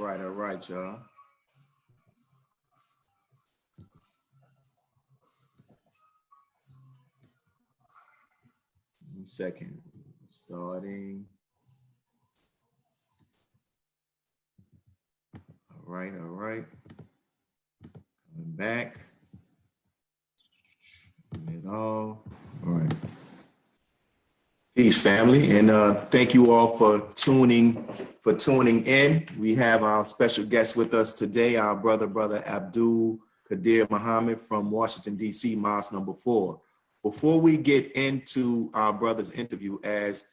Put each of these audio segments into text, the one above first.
right, y'all. 1 second. Starting. All right. Coming back. All right. Peace, family, and thank you all for tuning in. We have our special guest with us today, our brother Abdul Khadir Muhammad from Washington, D.C., Mosque number 4. Before we get into our brother's interview, as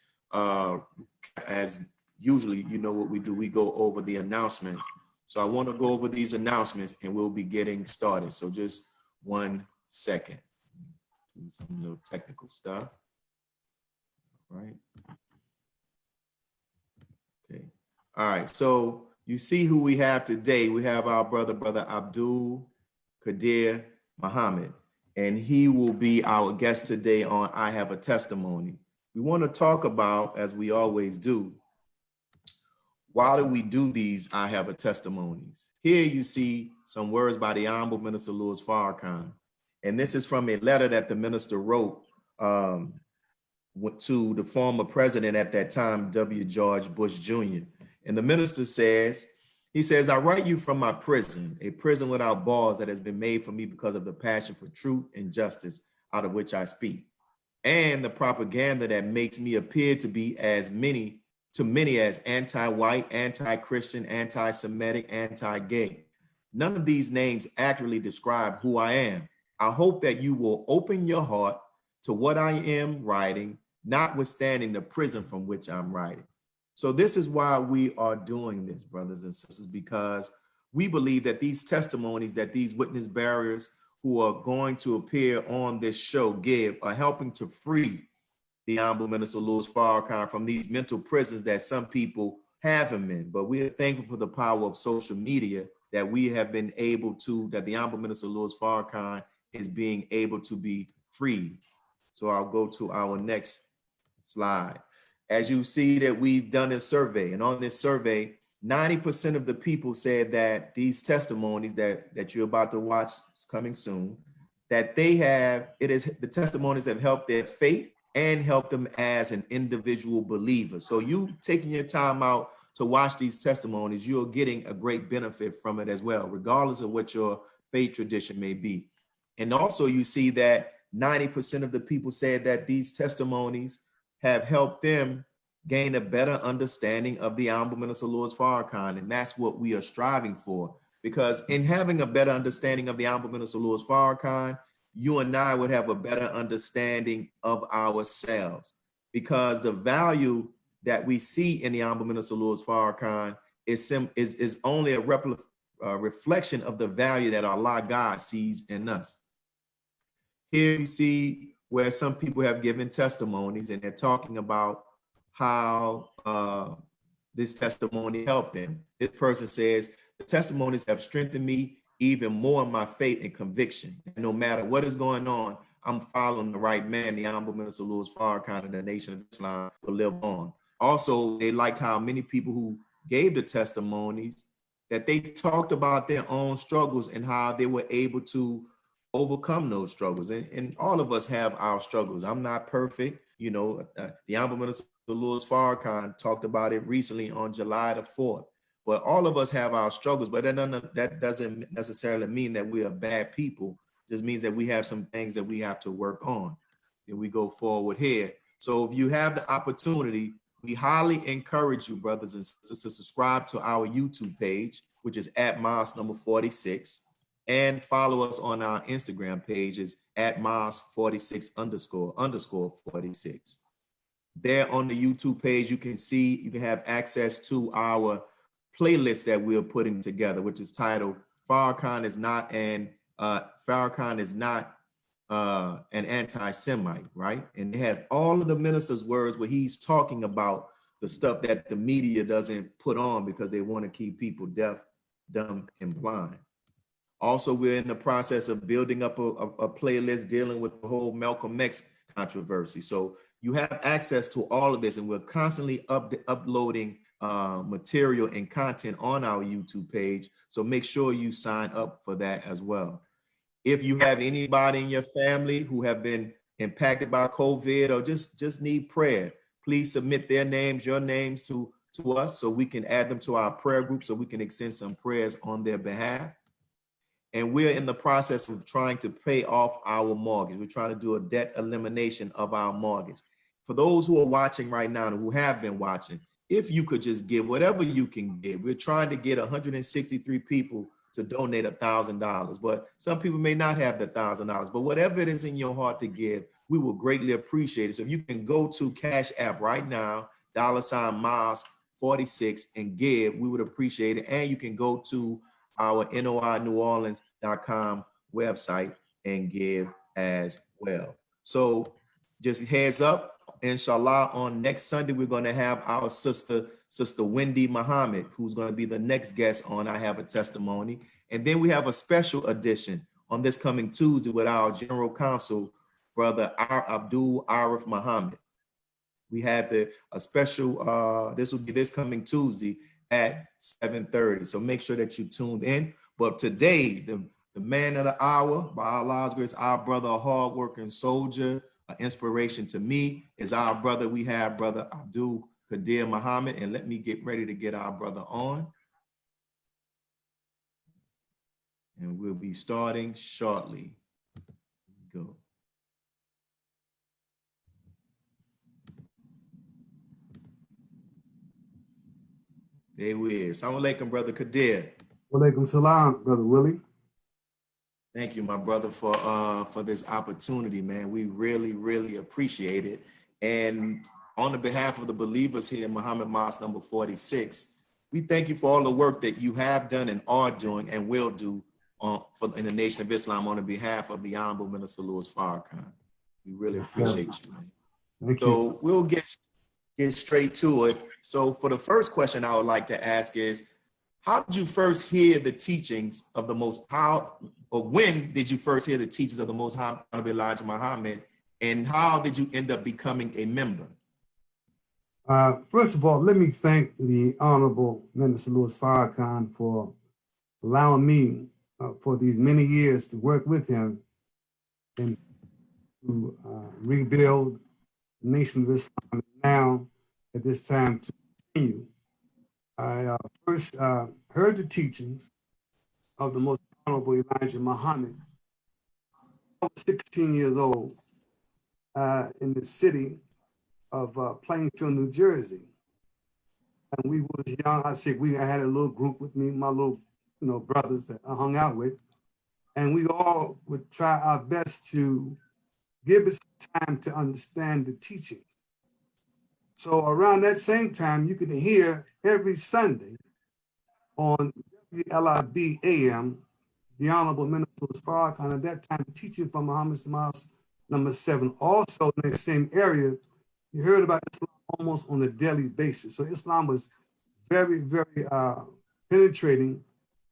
usually, you know what we do, we go over the announcements. So I want to go over these announcements and we'll be getting started. So just 1 second. Do some little technical stuff. Right. Okay. All right. So you see who we have today. We have our brother Abdul Khadir Muhammad, and he will be our guest today on I Have a Testimony. We want to talk about, as we always do, why do we do these I Have a Testimonies? Here you see some words by the Honorable Minister Louis Farrakhan, and this is from a letter that the minister wrote to the former president at that time, W. George Bush Jr. And the minister says, I write you from my prison, a prison without bars that has been made for me because of the passion for truth and justice out of which I speak, and the propaganda that makes me appear to be as many as anti-white, anti-Christian, anti-Semitic, anti-gay. None of these names accurately describe who I am. I hope that you will open your heart to what I am writing, notwithstanding the prison from which I'm writing. So this is why we are doing this, brothers and sisters, because we believe that these testimonies that these witness bearers who are going to appear on this show give are helping to free the Honorable Minister Louis Farrakhan from these mental prisons that some people have him in. But we are thankful for the power of social media that we have been able to, that the Honorable Minister Louis Farrakhan is being able to be freed. So I'll go to our next slide. As you see that we've done a survey, and on this survey, 90% of the people said that these testimonies that you're about to watch is coming soon, that the testimonies have helped their faith and helped them as an individual believer. So you taking your time out to watch these testimonies, you're getting a great benefit from it as well, regardless of what your faith tradition may be. And also you see that 90% of the people said that these testimonies have helped them gain a better understanding of the Honorable Minister Louis Farrakhan. And that's what we are striving for, because in having a better understanding of the Honorable Minister Louis Farrakhan, you and I would have a better understanding of ourselves, because the value that we see in the Honorable Minister Louis Farrakhan is only a reflection of the value that Allah God sees in us. Here we see where some people have given testimonies and they're talking about how this testimony helped them. This person says, the testimonies have strengthened me even more in my faith and conviction. And no matter what is going on, I'm following the right man, the Honorable Minister Louis Farrakhan, and the Nation of Islam will live on. Also, they liked how many people who gave the testimonies, that they talked about their own struggles and how they were able to overcome those struggles. And all of us have our struggles. I'm not perfect. You know, the Honorable Minister Louis Farrakhan talked about it recently on July the 4th. But all of us have our struggles, but that doesn't necessarily mean that we are bad people. It just means that we have some things that we have to work on. And we go forward here. So if you have the opportunity, we highly encourage you, brothers and sisters, to subscribe to our YouTube page, which is at Mosque number 46. And follow us on our Instagram pages at Mosque46__46. There on the YouTube page, you can have access to our playlist that we're putting together, which is titled Farrakhan is not an anti-Semite, right? And it has all of the minister's words where he's talking about the stuff that the media doesn't put on because they want to keep people deaf, dumb, and blind. Also, we're in the process of building up a playlist dealing with the whole Malcolm X controversy. So you have access to all of this, and we're constantly uploading material and content on our YouTube page. So make sure you sign up for that as well. If you have anybody in your family who have been impacted by COVID or just need prayer, please submit their names, your names to us so we can add them to our prayer group so we can extend some prayers on their behalf. And we're in the process of trying to pay off our mortgage. We're trying to do a debt elimination of our mortgage. For those who are watching right now and who have been watching, if you could just give whatever you can give. We're trying to get 163 people to donate $1,000, but some people may not have the $1,000, but whatever it is in your heart to give, we will greatly appreciate it. So if you can go to Cash App right now, $Mosque 46 and give, we would appreciate it. And you can go to our NOINewOrleans.com website and give as well. So just heads up, inshallah, on next Sunday, we're going to have our sister Wendy Muhammad, who's going to be the next guest on I Have a Testimony. And then we have a special edition on this coming Tuesday with our General Counsel, Brother Abdul Arif Muhammad. We had a special, this will be this coming Tuesday at 7:30. So make sure that you tuned in. But today, the man of the hour, by Allah's grace, our brother, a hardworking soldier, an inspiration to me, is our brother. We have Brother Abdul Khadir Muhammad. And let me get ready to get our brother on. And we'll be starting shortly. Go. There we is. Assalamu alaikum, Brother Khadir. Walaikum salam, Brother Willie. Thank you, my brother, for this opportunity, man. We really, really appreciate it. And on the behalf of the believers here in Muhammad Mosque number 46, we thank you for all the work that you have done and are doing and will do in the Nation of Islam on the behalf of the Honorable Minister Louis Farrakhan. We really appreciate you, man. Thank you. So we'll get straight to it. So for the first question I would like to ask is, how did you first hear the teachings of the Most High, or when did you first hear the teachings of the Most High Elijah Muhammad, and how did you end up becoming a member? First of all, let me thank the Honorable Minister Louis Farrakhan for allowing me for these many years to work with him and to rebuild the Nation of Islam, and now at this time to continue. I first heard the teachings of the Most Honorable Elijah Muhammad. I was 16 years old in the city of Plainfield, New Jersey. And we was young. I had a little group with me, my little brothers that I hung out with. And we all would try our best to give us time to understand the teachings. So around that same time, you could hear every Sunday on WLIB AM, the Honorable Minister Louis Farrakhan, at that time teaching from Muhammad Mosque number 7. Also in the same area, you heard about Islam almost on a daily basis. So Islam was very, very penetrating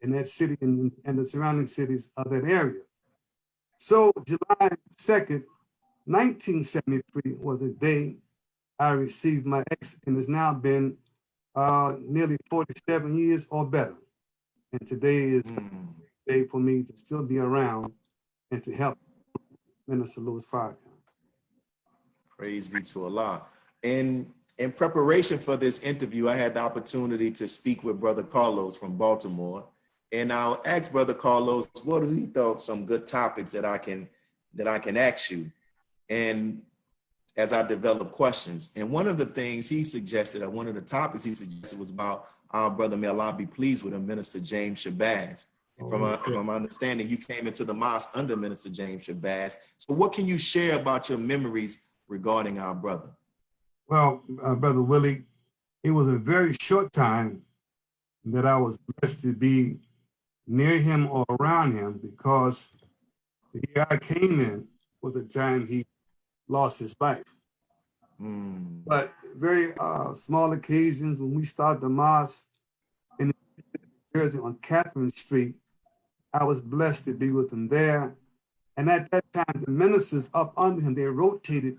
in that city and the surrounding cities of that area. So July 2nd, 1973 was the day I received my ex, and it's now been nearly 47 years or better. And today is the day for me to still be around and to help Minister Louis Farrakhan. Praise be to Allah. In preparation for this interview, I had the opportunity to speak with Brother Carlos from Baltimore. And I'll ask Brother Carlos, what do he thought some good topics that I can ask you? And as I develop questions. And one of the things he suggested, or one of the topics he suggested, was about our brother, may Allah be pleased with him, Minister James Shabazz. And from my understanding, you came into the mosque under Minister James Shabazz. So what can you share about your memories regarding our brother? Well, Brother Willie, it was a very short time that I was blessed to be near him or around him, because the year I came in was the time he lost his life. But very small occasions when we started the mosque in New Jersey on Catherine Street, I was blessed to be with him there. And at that time, the ministers up under him, they rotated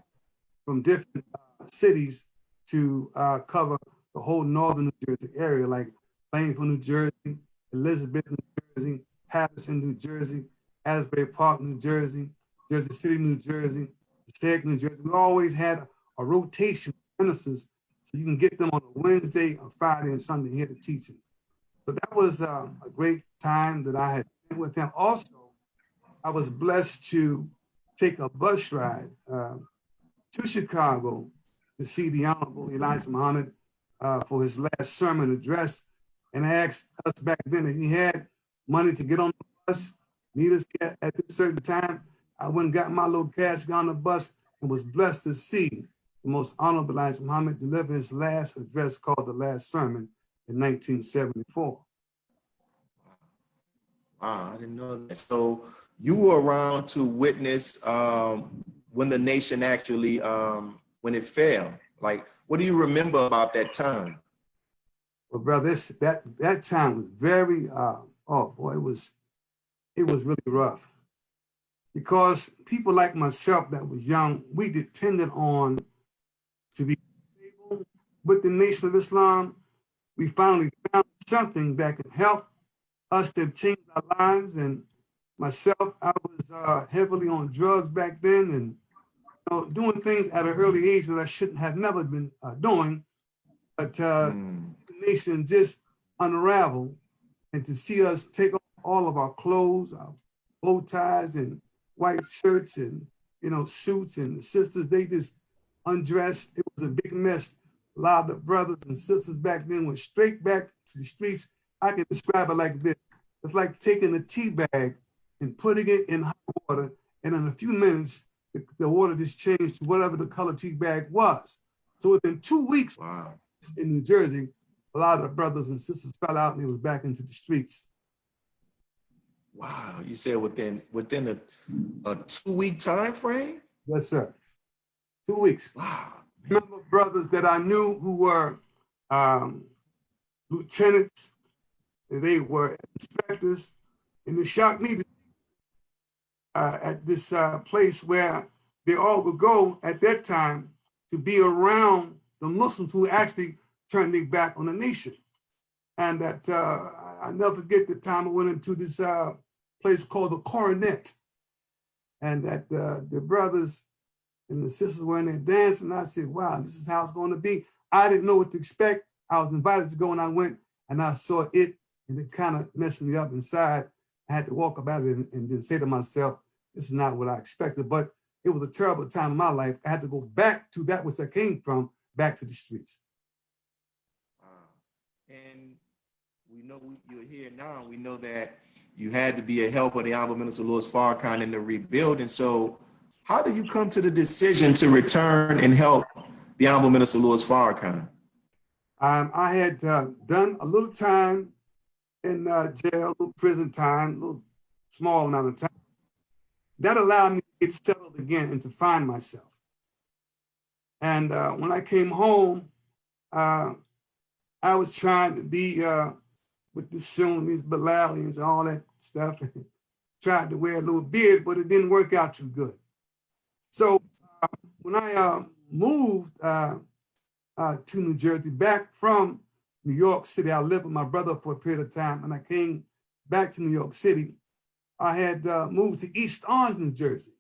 from different cities to cover the whole northern New Jersey area, like Plainfield, New Jersey, Elizabeth, New Jersey, Patterson, New Jersey, Asbury Park, New Jersey, Jersey City, New Jersey, Passaic, New Jersey. We always had a rotation of ministers, so you can get them on a Wednesday, a Friday, and Sunday and hear the teachings. So that was a great time that I had spent with them. Also, I was blessed to take a bus ride to Chicago to see the Honorable Elijah Muhammad for his last sermon address. And I asked us back then if he had money to get on the bus, meet us at this certain time. I went and got my little cash, got on the bus, and was blessed to see the Most Honorable Elijah Muhammad deliver his last address called The Last Sermon in 1974. Wow, I didn't know that. So you were around to witness when the nation actually, when it fell. Like, what do you remember about that time? Well, brother, that time was very, oh boy, it was really rough. Because people like myself that was young, we depended on to be stable with the Nation of Islam. We finally found something that could help us to change our lives. And myself, I was heavily on drugs back then and doing things at an early age that I shouldn't have never been doing. But the nation just unraveled, and to see us take off all of our clothes, our bow ties and white shirts and suits, and the sisters, they just undressed. It was a big mess. A lot of the brothers and sisters back then went straight back to the streets. I can describe it like this. It's like taking a tea bag and putting it in hot water, and in a few minutes, the water just changed to whatever the color tea bag was. So within 2 weeks in New Jersey, a lot of the brothers and sisters fell out and it was back into the streets. Wow, you said within a 2-week time frame? Yes, sir. 2 weeks. Wow. I remember brothers that I knew who were lieutenants, they were inspectors, and it shocked me at this place where they all would go at that time to be around the Muslims who actually turned their back on the nation. And that I never forget the time I went into this place called the Coronet, and that the brothers and the sisters were in there dancing. And I said, wow, this is how it's going to be. I didn't know what to expect. I was invited to go, and I went and I saw it, and it kind of messed me up inside. I had to walk about it and then say to myself, this is not what I expected. But it was a terrible time in my life. I had to go back to that which I came from, back to the streets. And we know you're here now. We know that you had to be a help of the Honorable Minister Louis Farrakhan in the rebuilding. So how did you come to the decision to return and help the Honorable Minister Louis Farrakhan? I had done a little time in jail, a little prison time, a little small amount of time. That allowed me to get settled again and to find myself. And when I came home, I was trying to be with the Sunnis, Bilalians, and all that stuff. Tried to wear a little beard, but it didn't work out too good. So when I moved to New Jersey, back from New York City, I lived with my brother for a period of time, and I came back to New York City. I had moved to East Orange, New Jersey,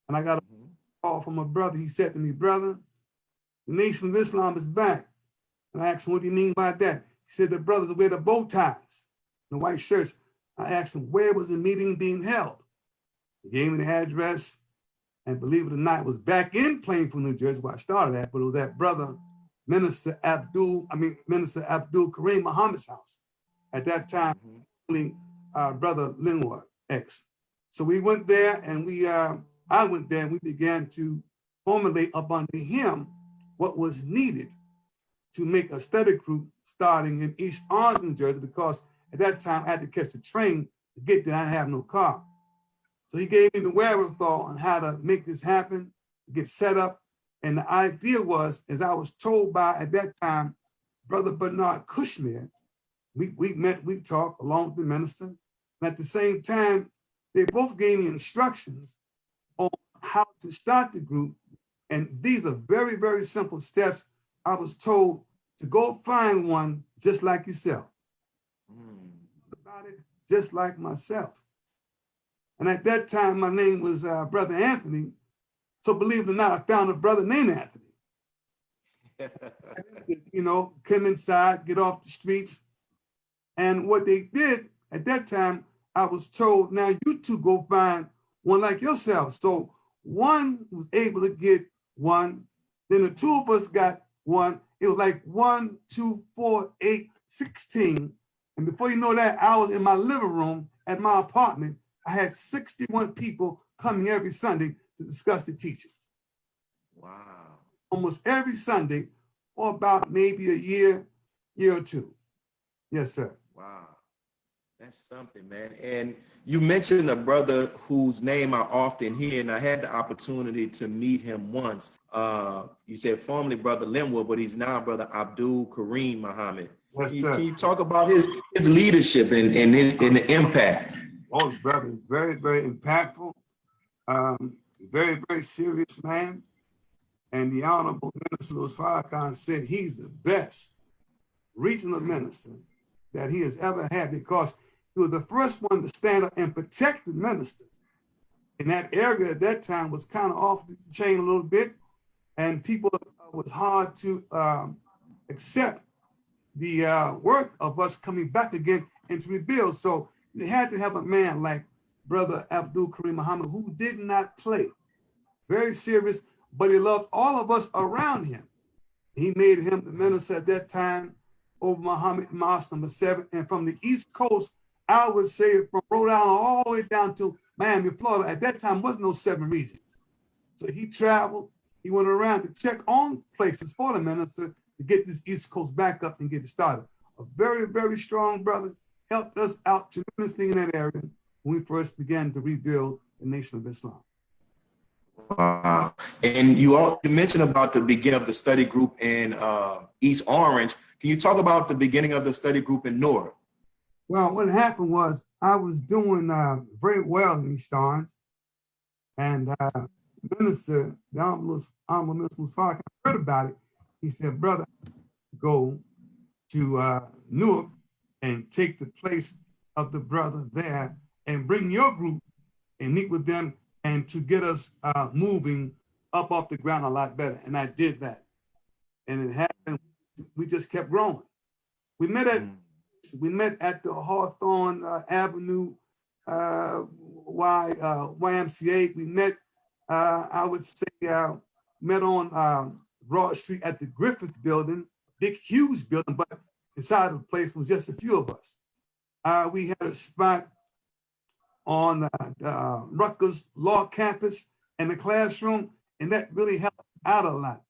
and I got a call from my brother. He said to me, brother, the Nation of Islam is back. And I asked him, what do you mean by that? He said, the brothers wear the bow ties and the white shirts. I asked him, where was the meeting being held? He gave me the address, and believe it or not, it was back in Plainfield, New Jersey, where I started at, but it was at Minister Abdul Kareem Muhammad's house. At that time, Brother Linwood, ex. So we went there, and I went there, and we began to formulate up under him what was needed to make a study group starting in East Orange, New Jersey, because at that time I had to catch a train to get there. I didn't have no car. So he gave me the wherewithal on how to make this happen, get set up. And the idea was, as I was told by, at that time, Brother Bernard Kushmir, we met, we talked along with the minister. And at the same time, they both gave me instructions on how to start the group. And these are very, very simple steps. I was told to go find one just like yourself. About it, just like myself. And at that time, my name was Brother Anthony. So believe it or not, I found a brother named Anthony. You know, come inside, get off the streets. And what they did at that time, I was told, now you two go find one like yourself. So one was able to get one. Then the two of us got one. It was like 1, 2, 4, 8, 16. And before you know that, I was in my living room at my apartment. I had 61 people coming every Sunday to discuss the teachings. Wow. Almost every Sunday for about maybe a year or two. Yes, sir. Wow. That's something, man. And you mentioned a brother whose name I often hear, and I had the opportunity to meet him once. You said formerly Brother Linwood, but he's now Brother Abdul Kareem Muhammad. Yes, sir. Can you talk about his leadership and the impact? Oh, brother is very, very impactful. Very, very serious man. And the Honorable Minister Louis Farrakhan said he's the best regional minister that he has ever had, because he was the first one to stand up and protect the minister. And that area at that time was kind of off the chain a little bit, and people, it was hard to accept the work of us coming back again and to rebuild. So you had to have a man like Brother Abdul Kareem Muhammad, who did not play. Very serious, but he loved all of us around him. He made him the minister at that time over Muhammad Mosque number 7. And from the East Coast, I would say from Rhode Island all the way down to Miami, Florida, at that time wasn't no 7 regions. So he traveled, he went around to check on places for the minister to get this East Coast back up and get it started. A very, very strong brother, helped us out tremendously in that area when we first began to rebuild the Nation of Islam. Wow. And you mentioned about the beginning of the study group in East Orange. Can you talk about the beginning of the study group in North? Well, what happened was I was doing very well in East Orange, and the Honorable Minister Farrakhan heard about it. He said, brother, go to Newark and take the place of the brother there and bring your group and meet with them and to get us moving up off the ground a lot better. And I did that. And it happened. We just kept growing. We met at the Hawthorne Avenue YMCA. We met, I would say, met on Broad Street at the Griffith building, big, huge building, but inside of the place was just a few of us. We had a spot on Rutgers Law Campus and the classroom, and that really helped out a lot.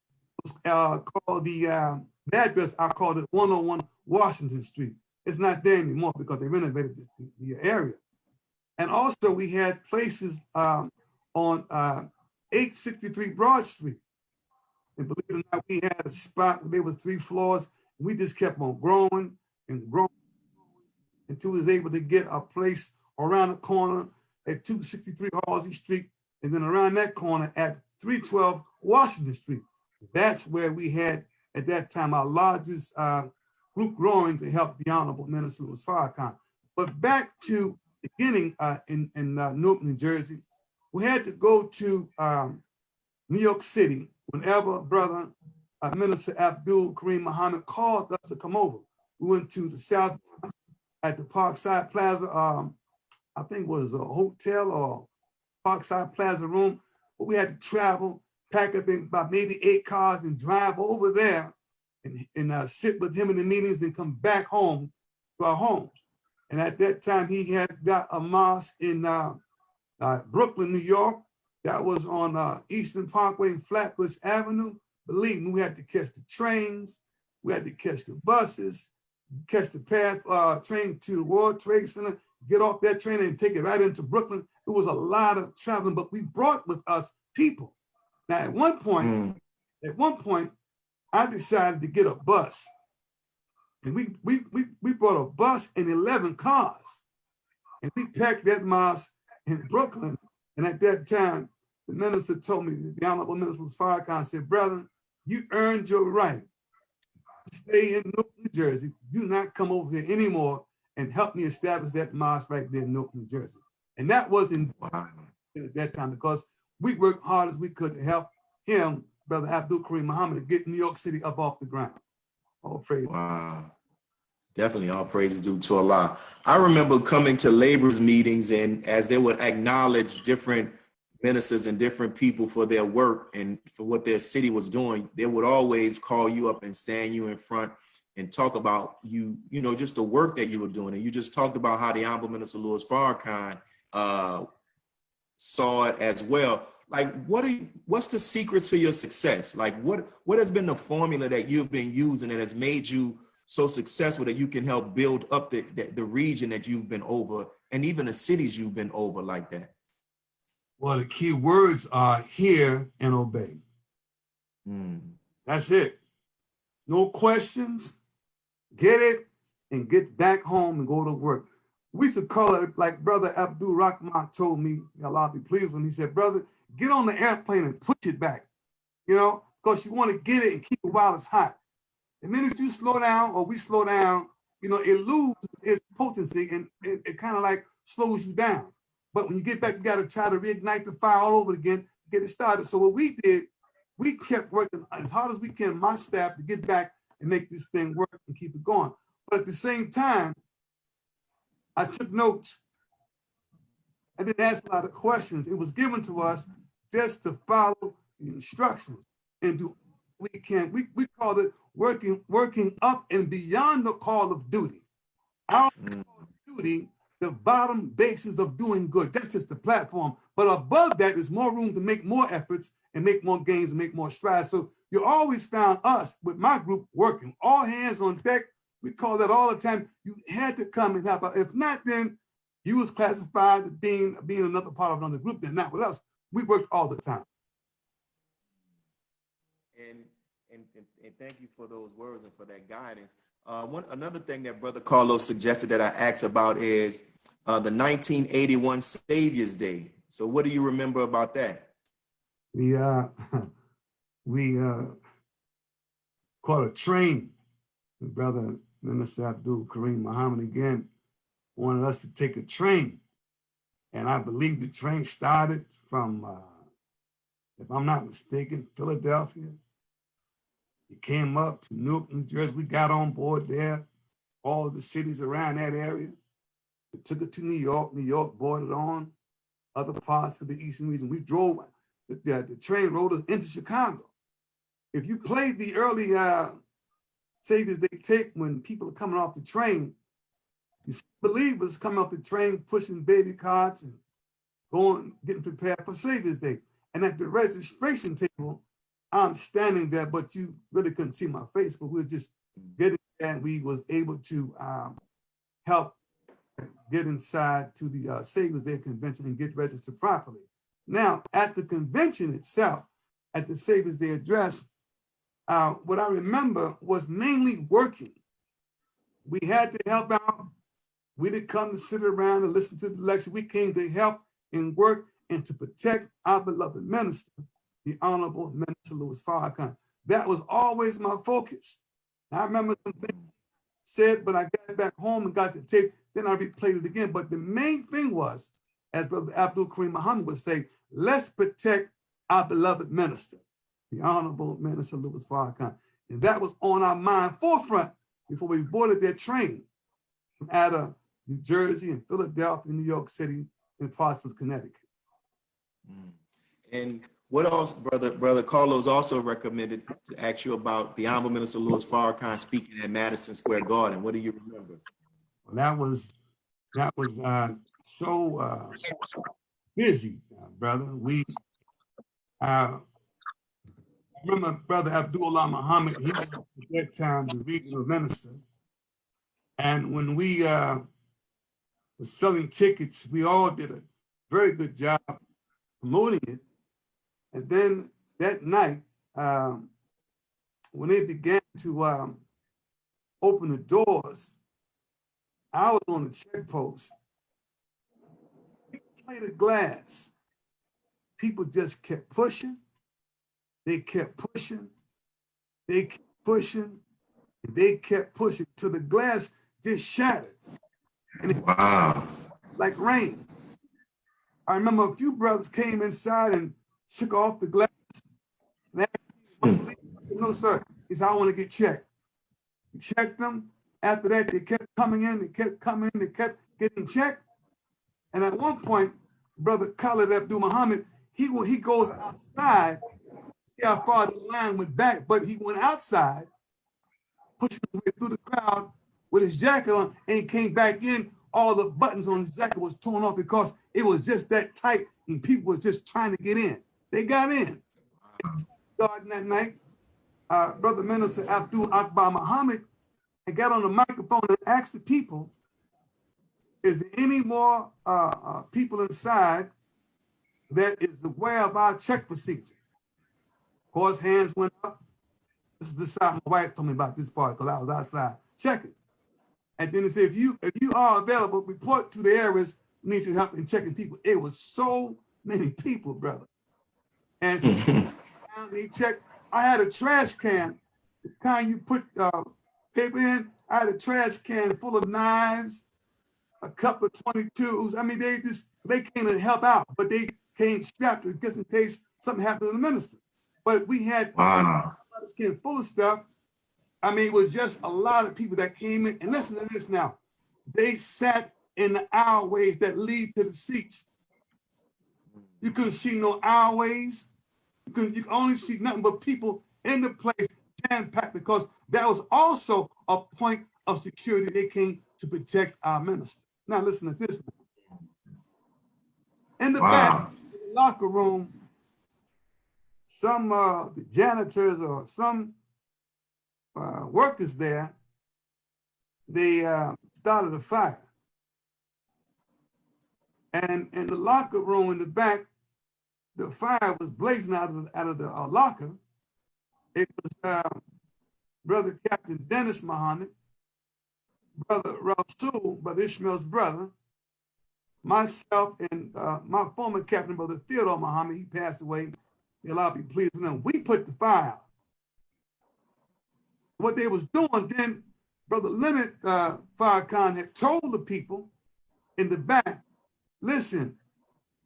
It was called the address, I called it 101 Washington Street. It's not there anymore because they renovated the area. And also we had places on 863 Broad Street. And believe it or not, we had a spot where there were 3 floors. And we just kept on growing and growing until we was able to get a place around the corner at 263 Halsey Street, and then around that corner at 312 Washington Street. That's where we had, at that time, our largest group growing to help the Honorable Minister Louis Farrakhan. But back to the beginning in Newark, New Jersey, we had to go to New York City whenever Brother Minister Abdul Kareem Muhammad called us to come over. We went to the South at the Parkside Plaza, I think it was a hotel or Parkside Plaza room, but we had to travel, pack up in about maybe 8 cars and drive over there and sit with him in the meetings and come back home to our homes. And at that time, he had got a mosque in Brooklyn, New York, that was on Eastern Parkway and Flatbush Avenue. Believe me, we had to catch the trains, we had to catch the buses, catch the train to the World Trade Center, get off that train and take it right into Brooklyn. It was a lot of traveling, but we brought with us people. Now, at one point, I decided to get a bus. And we brought a bus and 11 cars. And we packed that mosque in Brooklyn. And at that time, the minister told me, the Honorable Minister Farrakhan said, brother, you earned your right stay in Newark, New Jersey. Do not come over here anymore and help me establish that mosque right there in Newark, New Jersey. And that was at that time because we worked hard as we could to help him, Brother Abdul Kareem Muhammad, to get New York City up off the ground. All praise. Wow. Definitely all praises due to Allah. I remember coming to laborers meetings, and as they would acknowledge different ministers and different people for their work and for what their city was doing, they would always call you up and stand you in front and talk about just the work that you were doing. And you just talked about how the Honorable Minister Louis Farrakhan saw it as well. Like, what's the secret to your success? Like, what has been the formula that you've been using that has made you so successful that you can help build up the region that you've been over and even the cities you've been over like that? Well, the key words are hear and obey. That's it. No questions. Get it and get back home and go to work. We used to call it, like Brother Abdul Rahman told me, Allah be pleased, when he said, brother, get on the airplane and push it back, because you want to get it and keep it while it's hot. The minute you slow down or we slow down, it loses its potency and it kind of like slows you down. But when you get back, you got to try to reignite the fire all over again, get it started. So what we did, we kept working as hard as we can, my staff, to get back and make this thing work and keep it going. But at the same time, I took notes. I didn't ask a lot of questions. It was given to us just to follow the instructions and do what we can. We call it working up and beyond the call of duty. Our call of duty, the bottom basis of doing good. That's just the platform. But above that, there's more room to make more efforts and make more gains and make more strides. So you always found us with my group working, all hands on deck. We call that all the time. You had to come and help out. If not, then you was classified as being another part of another group. Then not with us. We worked all the time. And thank you for those words and for that guidance. Another thing that Brother Carlos suggested that I asked about is the 1981 Savior's Day. So what do you remember about that? We caught a train. Brother Minister Abdul Kareem Muhammad again wanted us to take a train. And I believe the train started from, if I'm not mistaken, Philadelphia. It came up to Newark, New Jersey. We got on board there, all the cities around that area. We took it to New York. New York boarded on other parts of the Eastern region. We drove, the train rode us into Chicago. If you played the early Savior's Day tape when people are coming off the train, you see believers coming off the train, pushing baby carts and going, getting prepared for Savior's Day. And at the registration table, I'm standing there, but you really couldn't see my face, but we were just getting there and we was able to help get inside to the Savior's Day convention and get registered properly. Now, at the convention itself, at the Savior's Day address, what I remember was mainly working. We had to help out. We didn't come to sit around and listen to the lecture. We came to help and work and to protect our beloved minister, the Honorable Minister Louis Farrakhan. That was always my focus. I remember some things said, but I got back home and got the tape, then I replayed it again. But the main thing was, as Brother Abdul Kareem Muhammad would say, let's protect our beloved minister, the Honorable Minister Louis Farrakhan. And that was on our mind forefront before we boarded that train from out of New Jersey and Philadelphia, New York City, and parts of Connecticut. And what else, Brother Carlos also recommended to ask you about the Honorable Minister Louis Farrakhan speaking at Madison Square Garden. What do you remember? Well, that was so busy, brother. I remember Brother Abdullah Muhammad, he was at that time the regional minister. And when we were selling tickets, we all did a very good job promoting it. And then that night, when they began to open the doors, I was on the check post. Plate of glass. People just kept pushing. They kept pushing. They kept pushing. And they kept pushing till the glass just shattered. Wow. Like rain. I remember a few brothers came inside and shook off the glass. And I said, no, sir. He said, I want to get checked. We checked them. After that, they kept coming in, they kept coming in, they kept getting checked. And at one point, Brother Khalid Abdul Muhammad, he goes outside, see how far the line went back, but he went outside, pushing his way through the crowd with his jacket on, and he came back in. All the buttons on his jacket was torn off because it was just that tight, and people were just trying to get in. They got in. Starting that night, Brother Minister Abdul Akbar Muhammad and got on the microphone and asked the people, is there any more people inside that is aware of our check procedure? Of course, hands went up. This is the side my wife told me about this part because I was outside checking. And then they said, if you are available, report to the areas, need your help in checking people. It was so many people, brother. And so they checked. I had a trash can, the kind you put paper in. I had a trash can full of knives, a couple of 22s. I mean, they came to help out, but they came strapped just in case something happened to the minister. But we had a can full of stuff. I mean, it was just a lot of people that came in. And listen to this now. They sat in the aisleways that lead to the seats. You couldn't see no aisleways. You could only see nothing but people in the place jam-packed because that was also a point of security. They came to protect our minister. Now listen to this. In the back, in the locker room, some the janitors or some workers there, they started a fire. And in the locker room in the back, the fire was blazing out of the locker. It was Brother Captain Dennis Muhammad, Brother Rasul, Brother Ishmael's brother, myself, and my former captain, Brother Theodore Muhammad. He passed away. May Allah be pleased with him. We put the fire out. What they was doing then, Brother Leonard Farrakhan had told the people in the back, listen,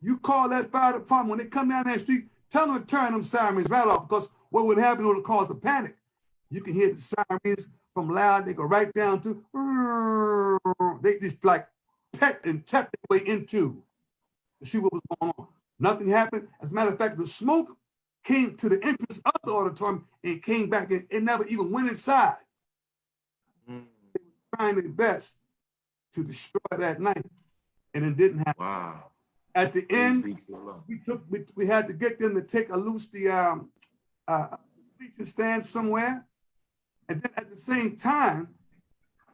you call that fire department, when they come down that street, tell them to turn them sirens right off, because what would happen would cause a panic. You can hear the sirens from loud, they go right down to, they just like pet and tap their way into to see what was going on. Nothing happened. As a matter of fact, the smoke came to the entrance of the auditorium and came back, and it never even went inside. They were trying their best to destroy that night, and it didn't happen. Wow. At the end, we had to get them to take a loose the preacher stand somewhere, and then at the same time,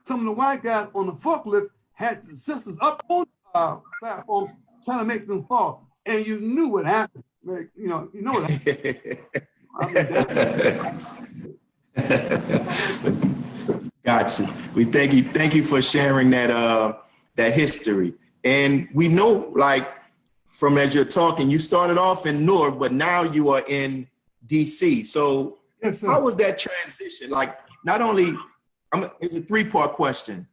some of the white guys on the forklift had the sisters up on platforms trying to make them fall, and you knew what happened. Like, you know what happened. Gotcha. We thank you for sharing that history. And we know, like, from as you're talking, you started off in Newark, but now you are in DC. So yes, sir. How was that transition? Like, not only, it's a three-part question.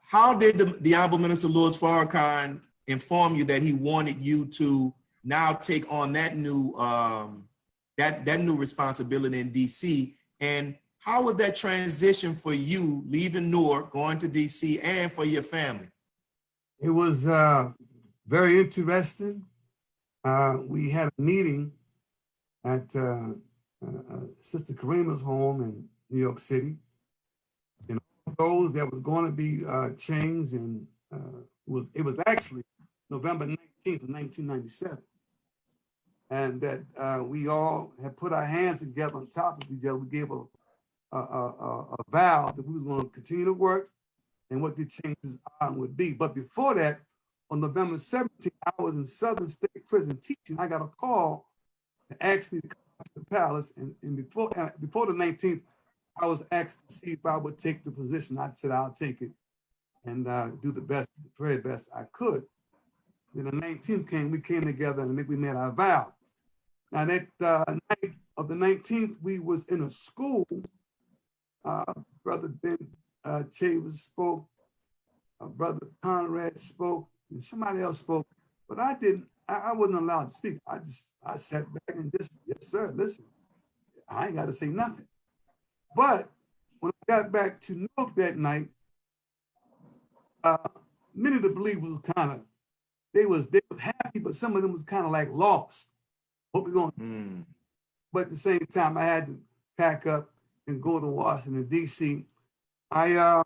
How did the Honorable Minister Louis Farrakhan inform you that he wanted you to now take on that new that new responsibility in DC? And how was that transition for you, leaving Newark, going to DC, and for your family? It was very interesting. We had a meeting at Sister Karima's home in New York City. And those that was going to be changed, and it was actually November 19th of 1997. And that we all had put our hands together on top of each other. We gave a vow that we was going to continue to work and what the changes would be. But before that, on November 17th, I was in Southern State Prison teaching. I got a call to ask me to come to the palace. And before the 19th, I was asked to see if I would take the position. I said, I'll take it and do the very best I could. Then the 19th came, we came together and we made our vow. Now that night of the 19th, we was in a school Brother Ben Chavez spoke, Brother Conrad spoke, and somebody else spoke, but I didn't. I wasn't allowed to speak. I sat back and just, yes, sir, listen, I ain't got to say nothing. But when I got back to New York that night, many of the believers kind of, they was happy, but some of them was kind of like lost. What we going? But at the same time, I had to pack up and go to Washington D.C. I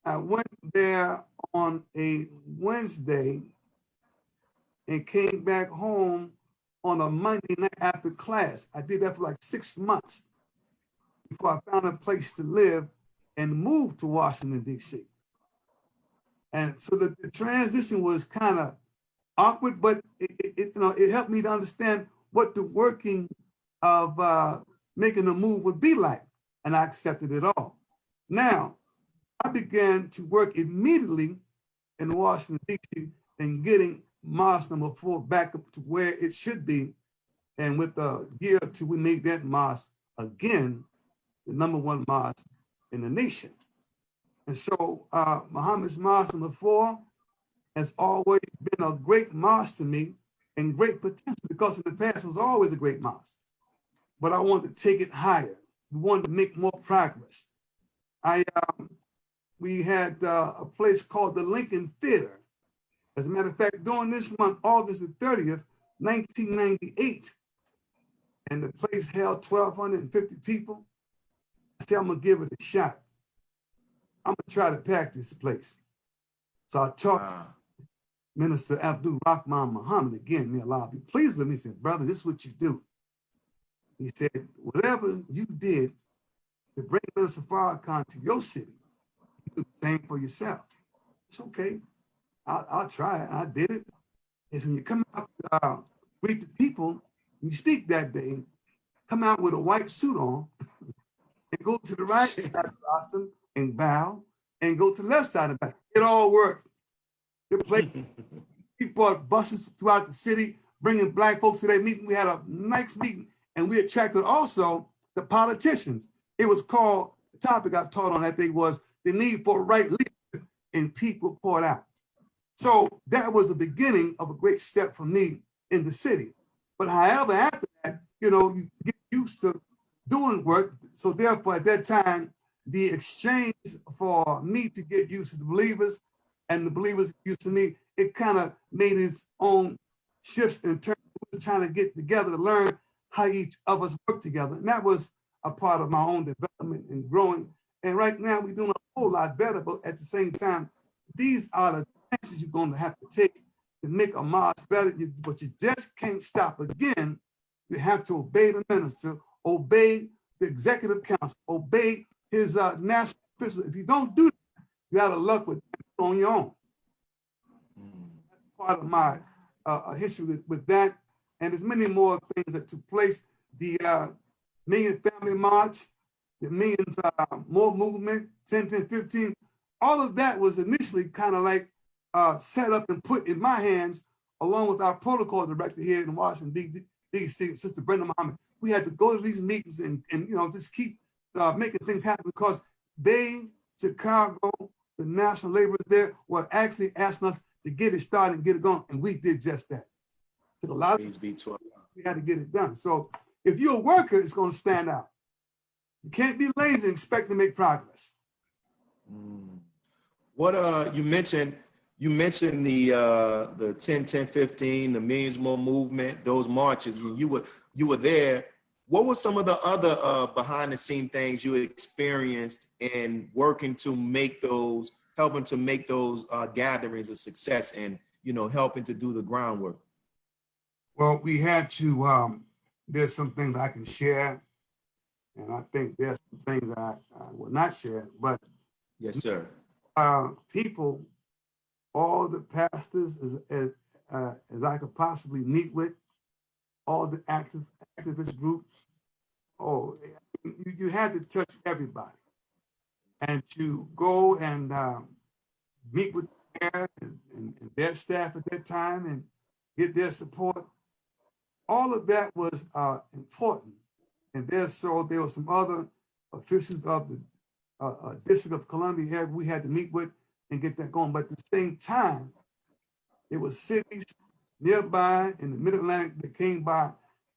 went there on a Wednesday and came back home on a Monday night after class. I did that for like 6 months before I found a place to live and moved to Washington, D.C. And so the transition was kind of awkward, but it helped me to understand what the working of making a move would be like. And I accepted it all. Now, I began to work immediately in Washington, D.C. and getting mosque number 4 back up to where it should be. And with a year or two, we made that mosque again the #1 mosque in the nation. And so Muhammad's Mosque number 4 has always been a great mosque to me and great potential, because in the past it was always a great mosque. But I wanted to take it higher. We wanted to make more progress. We had a place called the Lincoln Theater. As a matter of fact, during this month, August the 30th, 1998, and the place held 1,250 people. I said, I'm gonna give it a shot. I'm gonna try to pack this place. So I talked to Minister Abdul Rahman Muhammad again. May Allah be pleased with me. He said, brother, this is what you do. He said, whatever you did to bring Minister Farrakhan to your city, you do the same for yourself. It's okay. I'll try it. I did it. It's when you come out, greet the people, you speak that day, come out with a white suit on, and go to the right side of the awesome and bow, and go to the left side and back. It all worked. The place, we brought buses throughout the city, bringing Black folks to their meeting. We had a nice meeting, and we attracted also the politicians. It was called, the topic I taught on that day was the need for right leadership, and people poured out. So that was the beginning of a great step for me in the city. But however, after that, you get used to doing work. So therefore, at that time, the exchange for me to get used to the believers and the believers used to me, it kind of made its own shifts in terms of trying to get together to learn how each of us work together. And that was a part of my own development and growing. And right now we're doing a whole lot better, but at the same time, these are the chances you're going to have to take to make a mosque better, but you just can't stop. Again, you have to obey the minister, obey the executive council, obey his national officials. If you don't do that, you out of luck with on your own. That's part of my history with that. And there's many more things that took place. The Million Family March, the Millions More Movement, 10-10-15, all of that was initially kind of like set up and put in my hands, along with our protocol director here in Washington, D.C., Sister Brenda Muhammad. We had to go to these meetings and just keep making things happen, because they, Chicago, the national laborers there, were actually asking us to get it started and get it going, and we did just that. Took a lot of we had to get it done. So if you're a worker, it's going to stand out. You can't be lazy and expect to make progress. What you mentioned the 10-10-15, the Millions More movement, those marches, and you were there. What were some of the other behind the scene things you experienced in working to make those, helping to make those gatherings a success, and helping to do the groundwork? Well, we had to, there's some things I can share, and I think there's some things I will not share, but yes, sir. People, all the pastors as I could possibly meet with, all the activist groups, you had to touch everybody. And to go and meet with them and their staff at that time and get their support, all of that was important. And there were some other officials of the District of Columbia area we had to meet with and get that going. But at the same time, it was cities nearby in the Mid-Atlantic that came by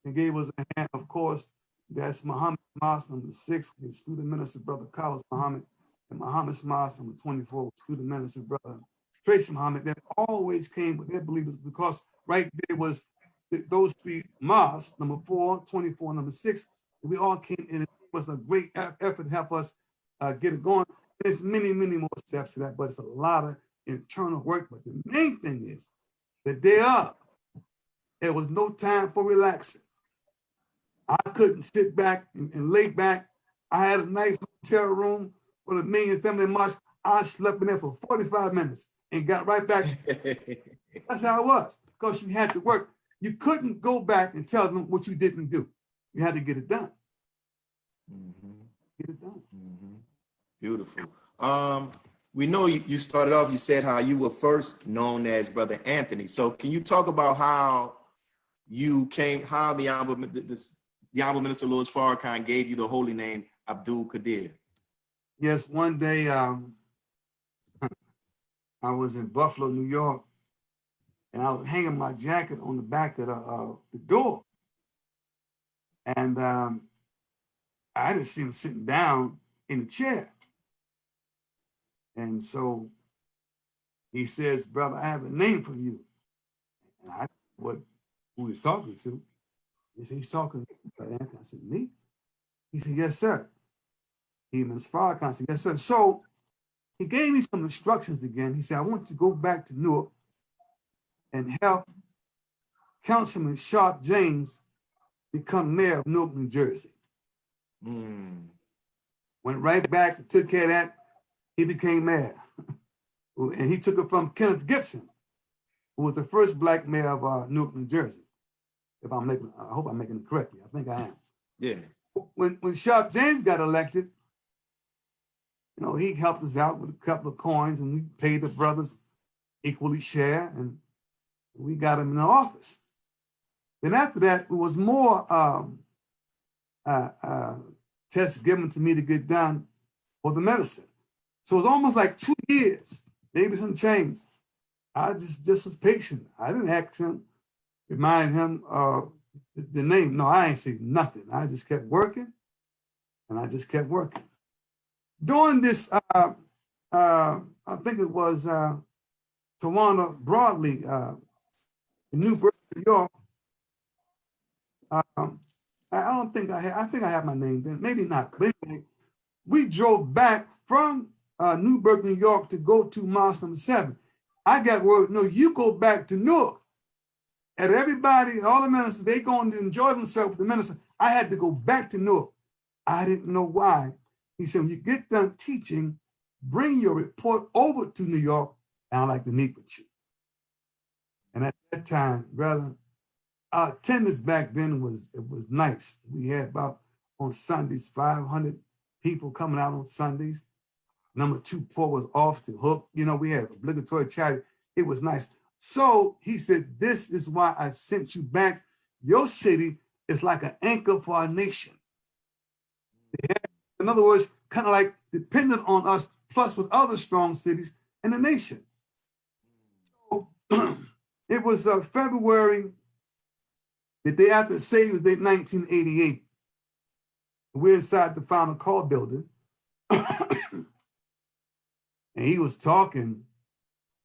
and gave us a hand. Of course, that's Muhammad Mosque number 6, with student minister brother Carlos Muhammad, and Muhammad's Mosque number 24, with student minister brother Tracy Muhammad. That always came with their believers, because right there was those 3 mosques, number 4, 24, number 6. We all came in, and it was a great effort to help us get it going. There's many, many more steps to that, but it's a lot of internal work. But the main thing is the day of, there was no time for relaxing. I couldn't sit back and lay back. I had a nice hotel room for the me and family mosque. I slept in there for 45 minutes and got right back. That's how it was, because you had to work. You couldn't go back and tell them what you didn't do. You had to get it done. Get it done. Beautiful. We know you started off, you said how you were first known as Brother Anthony. So can you talk about how you came, how the Honorable Minister Louis Farrakhan gave you the holy name Abdul Khadir? Yes, one day I was in Buffalo, New York, and I was hanging my jacket on the back of the door. And I just see him sitting down in the chair. And so he says, brother, I have a name for you. And I know who he's talking to. He said, he's talking to you, Brother Anthony. I said, me? He said, yes, sir. He and Mr. Farrakhan said, yes, sir. So he gave me some instructions again. He said, I want you to go back to Newark and help Councilman Sharp James become mayor of Newark, New Jersey. Went right back and took care of that. He became mayor. And he took it from Kenneth Gibson, who was the first Black mayor of Newark, New Jersey. If I'm making, I hope I'm making it correctly. I think I am. Yeah. When Sharp James got elected, you know, he helped us out with a couple of coins, and we paid the brothers equally share, and we got him in the office. Then after that, it was more tests given to me to get done for the medicine. So it was almost like 2 years, maybe some change. I just was patient. I didn't ask him, remind him the name. No, I ain't say nothing. I just kept working, and I just kept working. During this, I think it was Tawana Broadley in Newburgh, New York. I don't think I think I have my name then, maybe not. But anyway, we drove back from Newburgh, New York to go to Mosque number 7. I got word, no, you go back to Newark. And everybody, all the ministers, they going to enjoy themselves with the minister. I had to go back to Newark. I didn't know why. He said, when you get done teaching, bring your report over to New York, and I'd like to meet with you. And at that time, brother, our attendance back then was nice. We had about, on Sundays, 500 people coming out on Sundays. Number 2 port was off to hook. You know, we had obligatory charity. It was nice. So he said, this is why I sent you back. Your city is like an anchor for our nation. In other words, kind of like dependent on us, plus with other strong cities in the nation. So it was February, the day after Savior's Day, 1988. We're inside the Final Call building. And he was talking,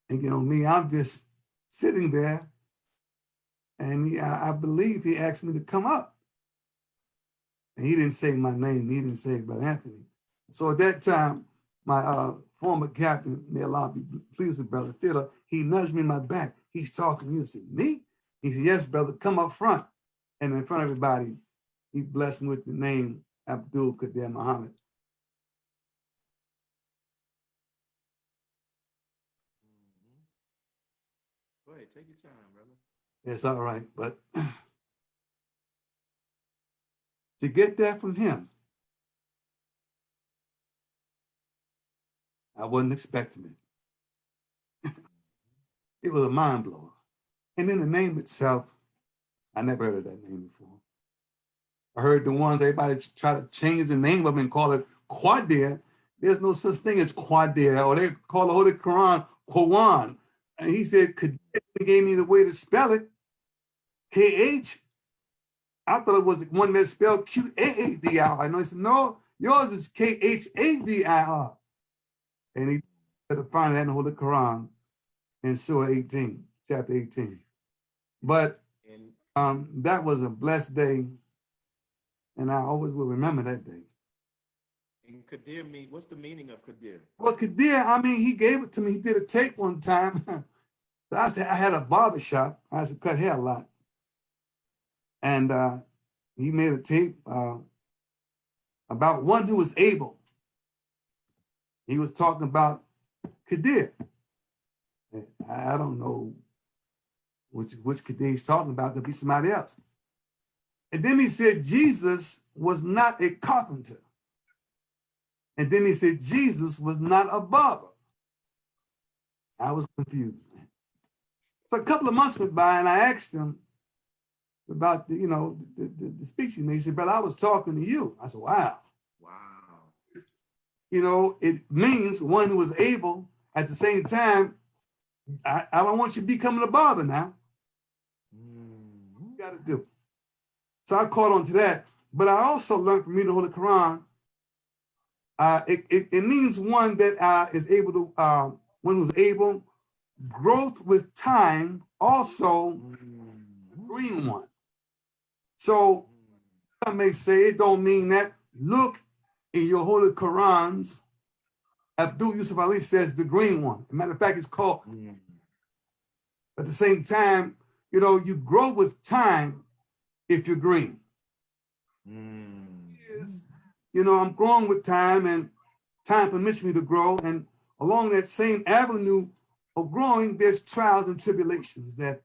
and you know, me, I'm just sitting there. And I believe he asked me to come up. And he didn't say my name. He didn't say Brother Anthony. So at that time, my former captain, may Allah be pleased with Brother Theodore, he nudged me in my back. He's talking. He said, me? He said, yes, brother, come up front. And in front of everybody, he blessed me with the name Abdul Khadir Muhammad. Go ahead, take your time, brother. It's all right, but to get that from him, I wasn't expecting it. It was a mind blower. And then the name itself, I never heard of that name before. I heard the ones everybody try to change the name of and call it Khadir. There's no such thing as Khadir, or they call the Holy Quran Quran. And he said, Khadir, gave me the way to spell it. K-H. I thought it was the one that spelled Q-A-A-D-I-R. I know he said, no, yours is K-H-A-D-I-R. And he had to find that in the Holy Quran in Surah 18, chapter 18. But that was a blessed day, and I always will remember that day. And Khadir mean, what's the meaning of Khadir? Well, Khadir, I mean, he gave it to me. He did a tape one time. I had a barber shop. I used to cut hair a lot. And he made a tape about one who was able. He was talking about Khadir. I don't know which Khadir he's talking about. Could be somebody else. And then he said Jesus was not a carpenter. And then he said Jesus was not a barber. I was confused. So a couple of months went by, and I asked him about the speech he made. He said, brother, I was talking to you. I said, wow. It means one who was able. At the same time, I don't want you becoming a barber now. You got to do. So I caught on to that. But I also learned from reading the Holy Quran, it means one that is able to, one who's able, growth with time, also the green one. So I may say it don't mean that. Look in your Holy Qurans, Abdul Yusuf Ali says the green one. As a matter of fact, it's called. At the same time, you grow with time if you're green. I'm growing with time, and time permits me to grow. And along that same avenue of growing, there's trials and tribulations that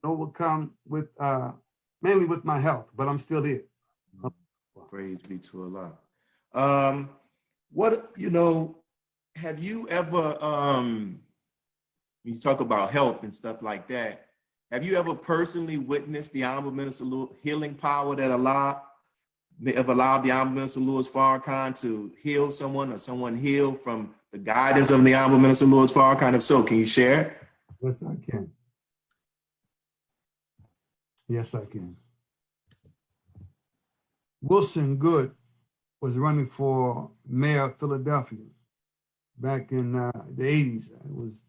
overcome with mainly with my health, but I'm still here. Praise be to Allah. Have you ever, you talk about help and stuff like that, have you ever personally witnessed the Honorable Minister healing power that have allowed the Honorable Minister Louis Farrakhan to heal someone, or someone healed from the guidance of the Honorable Minister Louis Farrakhan? If so, can you share? Yes, I can. Yes, I can. Wilson Good was running for mayor of Philadelphia back in the 80s. It was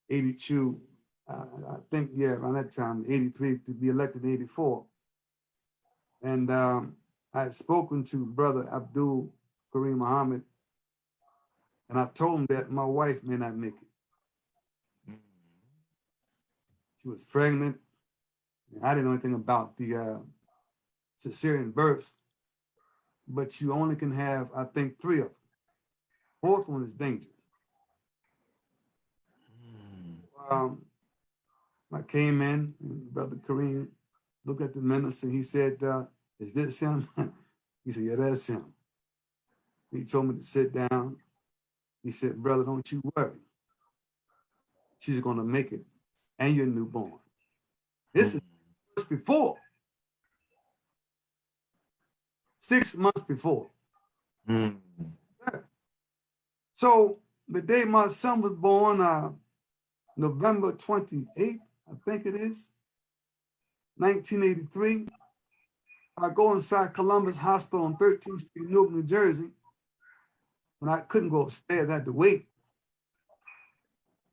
82, I think, yeah, around that time, 83 to be elected in 84. And I had spoken to Brother Abdul Kareem Muhammad, and I told him that my wife may not make it. She was pregnant. I didn't know anything about the cesarean births, but you only can have, I think, 3 of them. Fourth one is dangerous. I came in, and Brother Kareem looked at the minister, and he said, is this him? He said, yeah, that's him. He told me to sit down. He said, brother, don't you worry. She's going to make it, and your newborn. This is before. 6 months before. So the day my son was born, November 28th, I think it is, 1983, I go inside Columbus Hospital on 13th Street, Newark, New Jersey. When I couldn't go upstairs, I had to wait.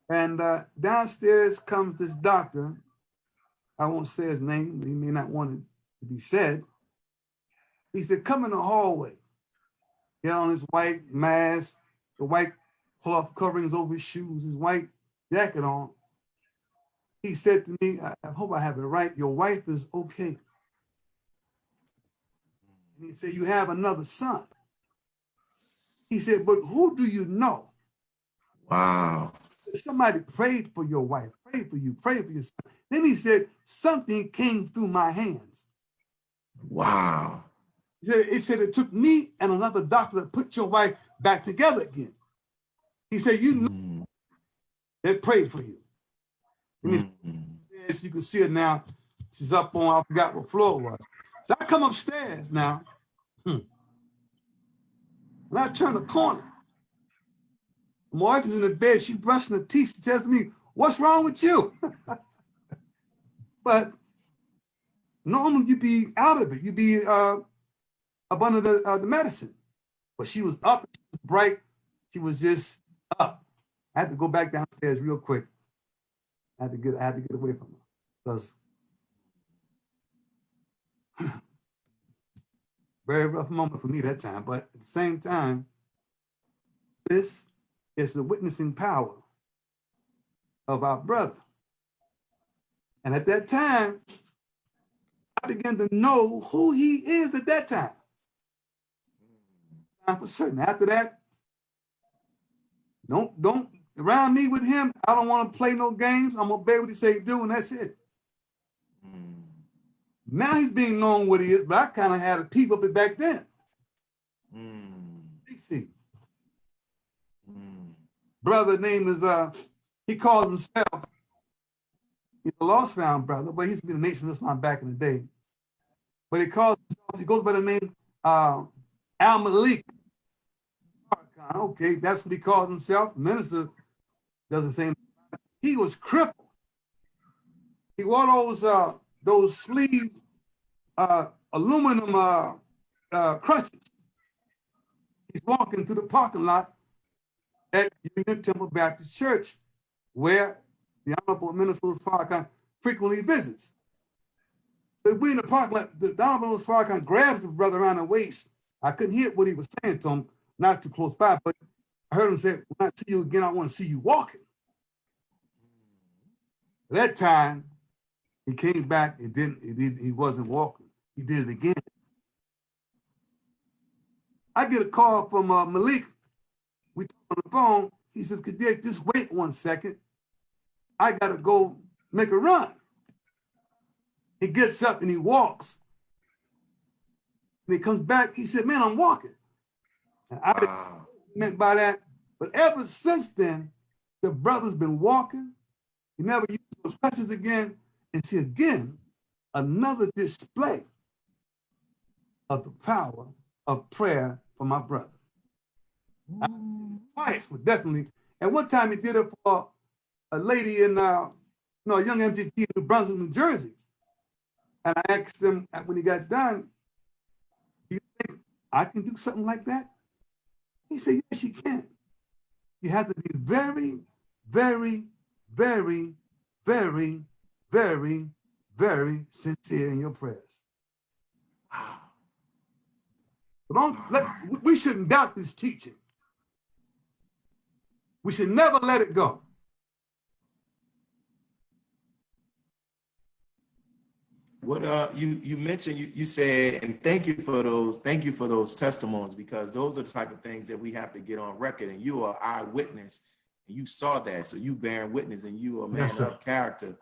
And downstairs comes this doctor. I won't say his name, but he may not want it to be said. He said, come in the hallway. He had on his white mask, the white cloth coverings over his shoes, his white jacket on. He said to me, I hope I have it right, your wife is okay. And he said, you have another son. He said, but who do you know? Wow. Somebody prayed for your wife, prayed for you, prayed for your son. Then he said, something came through my hands. Wow. He said, it took me and another doctor to put your wife back together again. He said, you know, they prayed for you. And he said, you can see it now. She's up on, I forgot what floor it was. So I come upstairs now, and I turn the corner. Martha's in the bed, she brushing her teeth. She tells me, "What's wrong with you?" But normally you'd be out of it. You'd be up under the medicine. But she was up, she was bright. She was just up. I had to go back downstairs real quick. I had to get away from her. Because very rough moment for me that time. But at the same time, this is the witnessing power of our brother. And at that time, I began to know who he is at that time. For certain. After that, don't around me with him. I don't want to play no games. I'm gonna obey what he say do, and that's it. Now he's being known what he is, but I kind of had a peep of it back then. DC. Brother name is he calls himself, he's a lost found brother, but he's been a Nation of Islam back in the day. But he calls himself, he goes by the name Al Malik. Okay, that's what he calls himself. The minister does the same. He was crippled. He wore those sleeve aluminum crutches. He's walking through the parking lot at Union Temple Baptist Church, where the Honorable Minister Louis Farrakhan frequently visits. So we in the parking lot, the Honorable Louis Farrakhan grabs the brother around the waist. I couldn't hear what he was saying to him, not too close by, but I heard him say, "When I see you again, I want to see you walking." At that time, he came back and he wasn't walking. He did it again. I get a call from Malik. We talk on the phone. He says, "Khadir, just wait 1 second. I got to go make a run." He gets up and he walks. And he comes back. He said, "Man, I'm walking." And I meant by that. But ever since then, the brother's been walking. He never used those crutches again. And see, again, another display of the power of prayer for my brother. Twice, but definitely. And one time he did it for a lady in, a young MTT in New Brunswick, New Jersey. And I asked him when he got done, "Do you think I can do something like that?" He said, "Yes, you can. You have to be very, very, very, very, very, very sincere in your prayers." So we shouldn't doubt this teaching. We should never let it go. What you mentioned, you said, and thank you for those testimonies, because those are the type of things that we have to get on record. And you are eyewitness, and you saw that, so you bearing witness, and you are a man of character.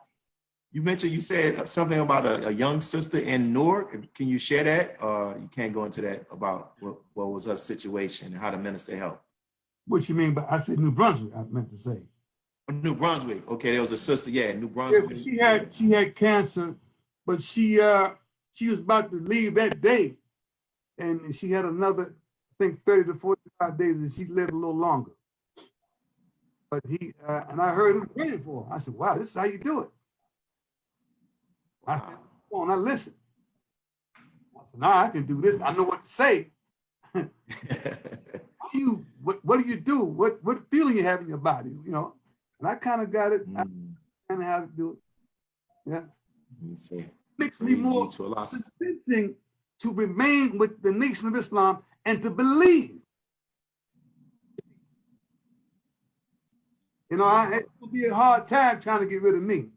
You mentioned, you said something about a young sister in Newark. Can you share that? You can't go into that about what was her situation and how the minister helped. What you mean by, I said New Brunswick, I meant to say. New Brunswick. Okay, there was a sister, New Brunswick. Yeah, she had cancer, but she was about to leave that day. And she had another, I think 30 to 45 days, and she lived a little longer. But and I heard him praying for her. I said, "Wow, this is how you do it." I said, "Come on, now listen." I said, "Nah, I can do this. I know what to say." What do you do? What feeling you have in your body? And I kind of got it. I kind of how to do it. Yeah. Let me see. Makes me more convincing to remain with the Nation of Islam and to believe. It will be a hard time trying to get rid of me.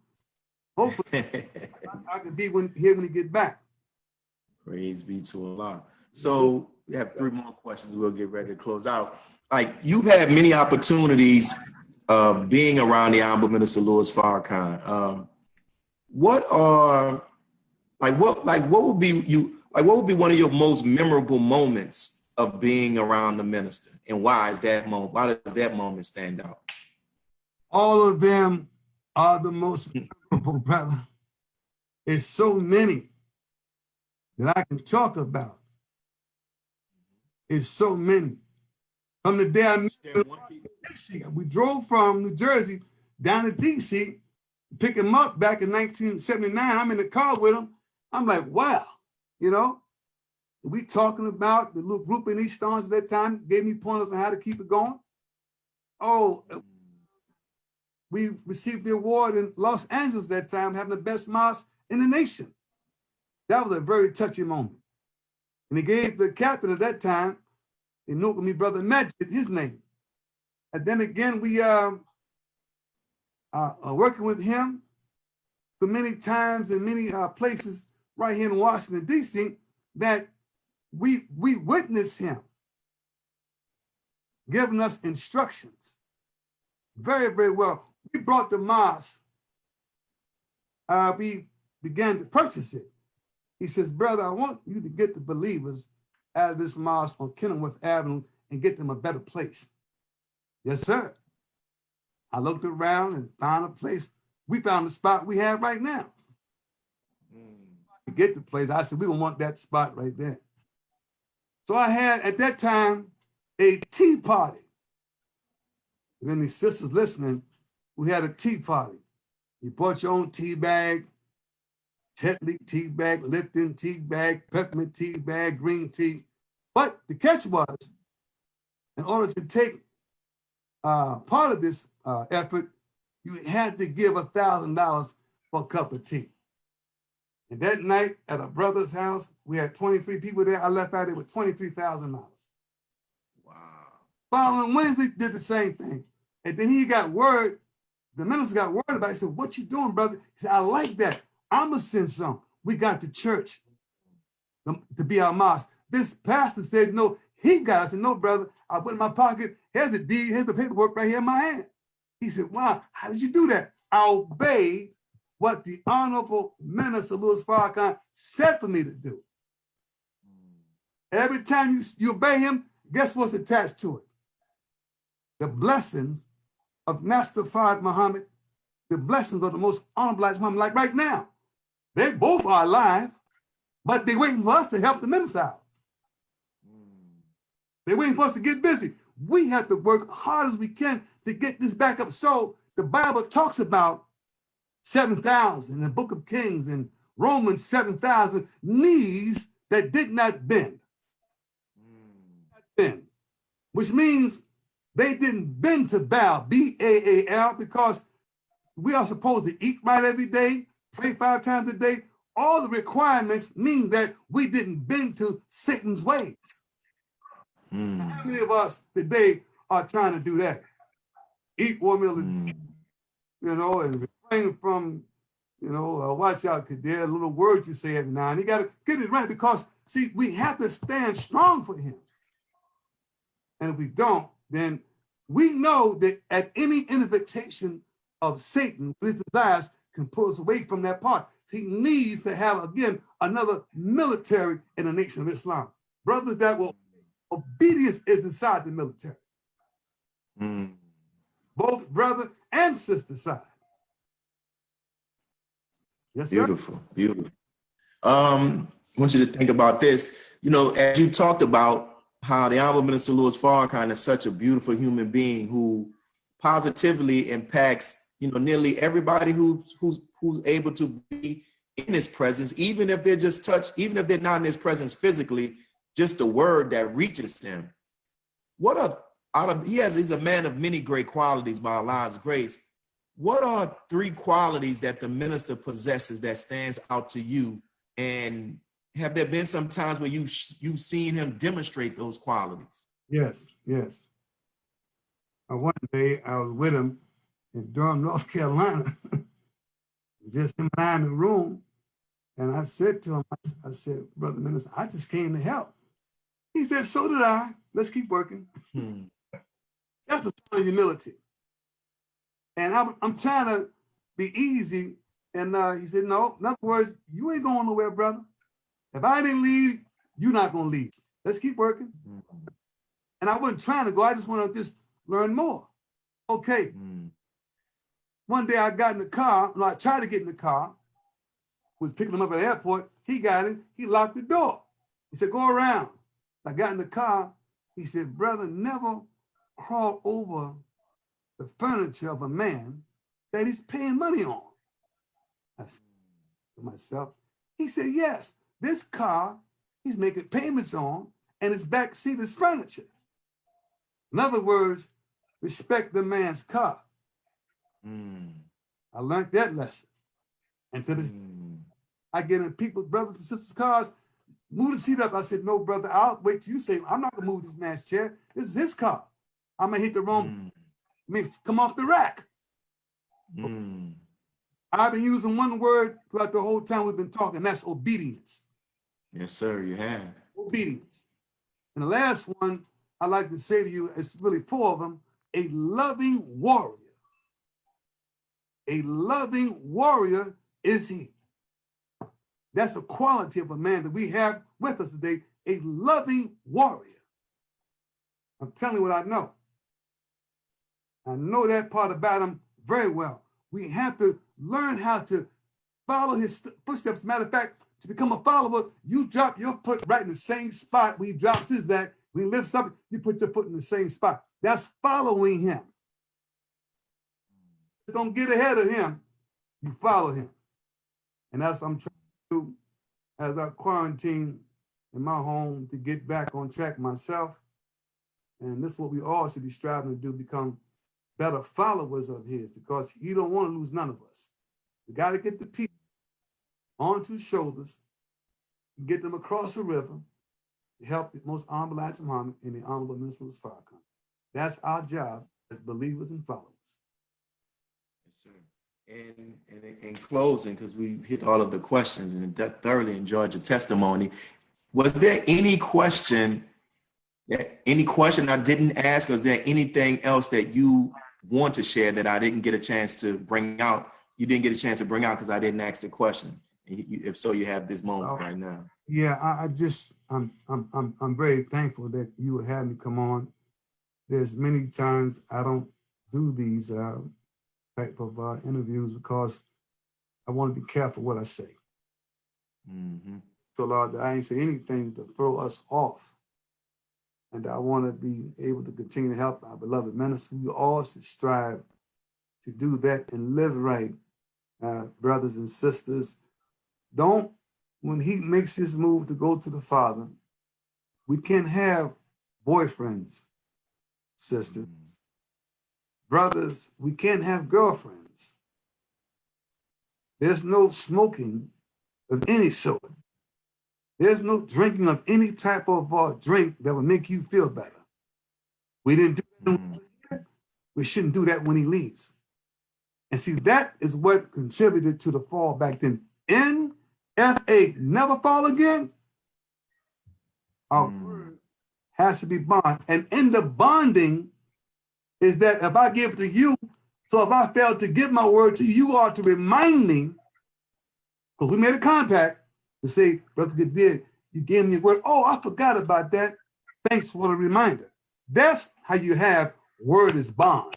Hopefully, I can be here when he get back. Praise be to Allah. So we have 3 more questions. We'll get ready to close out. Like, you've had many opportunities of being around the Honorable Minister Louis Farrakhan. What would be one of your most memorable moments of being around the minister, and why does that moment stand out? All of them are the most memorable, brother. It's so many. that I can talk about is so many. From the day I met him in DC, we drove from New Jersey down to DC, pick him up back in 1979. I'm in the car with him. I'm like, wow, you know, we talking about the little group in East Stars at that time, gave me pointers on how to keep it going. Oh, we received the award in Los Angeles that time, having the best mosque in the nation. That was a very touching moment. And he gave the captain at that time, he knew me, Brother Majid, his name. And then again, we are working with him for many times in many places right here in Washington, D.C., that we witnessed him giving us instructions very, very well. We brought the mosque. We began to purchase it. He says, brother, I want you to get the believers out of this mosque on Kenilworth Avenue and get them a better place. Yes, sir. I looked around and found a place. We found the spot we have right now. To get the place, I said, we don't want that spot right there. So I had, at that time, a tea party. If any sisters listening, we had a tea party. You bought your own tea bag, Tetley tea bag, Lipton tea bag, peppermint tea bag, green tea. But the catch was, in order to take part of this effort, you had to give $1,000 for a cup of tea. And that night at a brother's house, we had 23 people there. I left out there with $23,000. Wow. Following Wednesday, did the same thing. And then he got word, the minister got word about it. He said, what you doing, brother? He said, I like that. I'm going to send some. We got the church to be our mosque. This pastor said, no, he got it. I said, no, brother. I put it in my pocket. Here's the deed. Here's the paperwork right here in my hand. He said, wow, how did you do that? I obeyed what the Honorable Minister Louis Farrakhan said for me to do. Every time you obey him, guess what's attached to it? The blessings of Master Fard Muhammad, the blessings of the most honorable Elijah Muhammad, like right now. They both are alive, but they're waiting for us to help the minister out. They're waiting for us to get busy. We have to work hard as we can to get this back up. So the Bible talks about 7,000 in the book of Kings and Romans 7,000 knees that did not bend. Which means they didn't bend to bow, B-A-A-L, because we are supposed to eat right every day, pray 5 times a day. All the requirements means that we didn't bend to Satan's ways. How many of us today are trying to do that? Eat 1 meal a day, you know, and refrain from, you know, watch out, Khadir, a little word you say every now and then. You got to get it right because, see, we have to stand strong for him. And if we don't, then we know that at any invitation of Satan, his desires can pull us away from that part. He needs to have, again, another military in the nation of Islam. Brothers that will, obedience is inside the military. Both brother and sister side. Yes, sir. Beautiful, beautiful. I want you to think about this. You know, as you talked about how the Honorable Minister Louis Farrakhan is such a beautiful human being who positively impacts, you know, nearly everybody who's able to be in his presence, even if they're just touched, even if they're not in his presence physically, just the word that reaches them. He's a man of many great qualities by Allah's grace. What are 3 qualities that the minister possesses that stands out to you? And have there been some times where you've seen him demonstrate those qualities? Yes, yes. One day I was with him in Durham, North Carolina, just him and I in the room. And I said to him, I said, Brother Minister, I just came to help. He said, so did I. Let's keep working. That's the sign of humility. And I'm trying to be easy. And he said, no, in other words, you ain't going nowhere, brother. If I didn't leave, you're not going to leave. Let's keep working. And I wasn't trying to go. I just want to just learn more. Okay. One day I got in the car, and I tried to get in the car. was picking him up at the airport. He got in, he locked the door. He said, go around. I got in the car. He said, brother, never crawl over the furniture of a man that he's paying money on. I said to myself, he said, yes, this car he's making payments on and his back seat is furniture. In other words, respect the man's car. I learned that lesson. And to this, I get in people's brothers and sisters' cars, move the seat up. I said, no, brother, I'll wait till you say, I'm not gonna move this man's chair. This is his car. I'm gonna hit the wrong, come off the rack. I've been using one word throughout the whole time we've been talking, that's obedience. Yes, sir, you have. Obedience. And the last one I like to say to you, it's really 4 of them, a loving warrior. A loving warrior is he. That's a quality of a man that we have with us today, a loving warrior. I'm telling you what I know. I know that part about him very well. We have to learn how to follow his footsteps. Matter of fact, to become a follower, you drop your foot right in the same spot when he drops his that. When he lifts up, you put your foot in the same spot. That's following him. Don't get ahead of him. You follow him. And that's what I'm trying to do as I quarantine in my home to get back on track myself. And this is what we all should be striving to do, become better followers of his, because he don't want to lose none of us. We got to get the people onto his shoulders, get them across the river to help the most honorable Elijah Muhammad and the honorable Minister Louis Farrakhan. That's our job as believers and followers. Yes, sir. And in closing, because we hit all of the questions and thoroughly enjoyed your testimony, was there any question I didn't ask? Was there anything else that you want to share that I didn't get a chance to bring out? You didn't get a chance to bring out because I didn't ask the question. If so, you have this moment right now. Yeah, I'm very thankful that you would have me come on. There's many times I don't do these type of interviews because I want to be careful what I say. So Lord, that I ain't say anything to throw us off. And I want to be able to continue to help our beloved ministers. We all should strive to do that and live right, brothers and sisters. Don't, when he makes his move to go to the Father, we can't have boyfriends, sisters. Brothers, we can't have girlfriends. There's no smoking of any sort. There's no drinking of any type of drink that will make you feel better. We didn't do that when he was here. We shouldn't do that when he leaves. And see, that is what contributed to the fall back then. NFA, never fall again. Our word has to be bond. And in the bonding is that if I give it to you, so if I fail to give my word to you, you are to remind me, because we made a compact to say, Brother Khadir, you gave me a word. Oh, I forgot about that. Thanks for the reminder. That's how you have word is bond.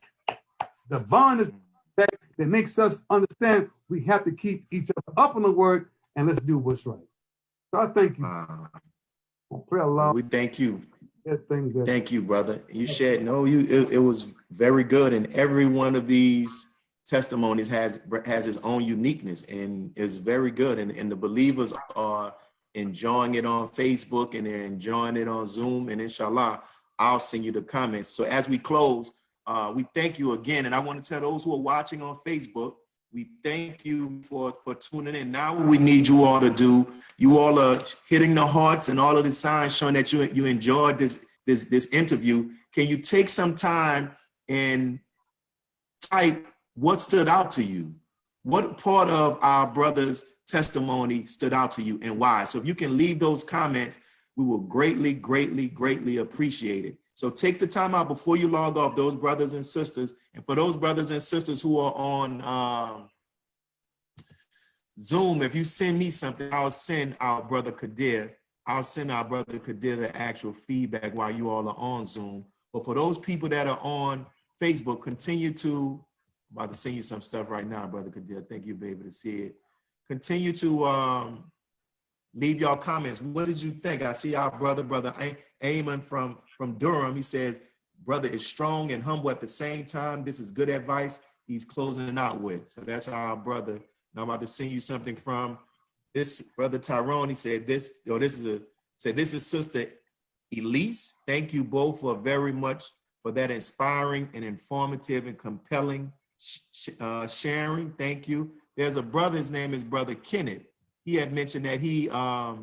The bond is that makes us understand we have to keep each other up on the word and let's do what's right. So I thank you. I pray Allah. We thank you. Thank you, brother. You shared, it was very good. And every one of these testimonies has its own uniqueness and is very good. And the believers are enjoying it on Facebook and they're enjoying it on Zoom. And inshallah, I'll send you the comments. So as we close, we thank you again. And I want to tell those who are watching on Facebook, we thank you for tuning in. Now what we need you all to do, you all are hitting the hearts and all of the signs showing that you enjoyed this interview. Can you take some time and type what stood out to you? What part of our brother's testimony stood out to you and why? So if you can leave those comments, we will greatly, greatly, greatly appreciate it. So take the time out before you log off, those brothers and sisters. And for those brothers and sisters who are on Zoom, if you send me something, I'll send our brother Khadir. I'll send our brother Khadir the actual feedback while you all are on Zoom. But for those people that are on Facebook, continue to, I'm about to send you some stuff right now, brother Khadir. I think you'll be able to see it. continue to leave y'all comments. What did you think? I see our brother Eamon from Durham. He says, brother is strong and humble at the same time. This is good advice he's closing out with. So that's our brother. And I'm about to send you something from this brother Tyrone. He said this is Sister Elise. Thank you both for very much for that inspiring and informative and compelling sharing. Thank you. There's a brother, his name is Brother Kenneth. He had mentioned that he, I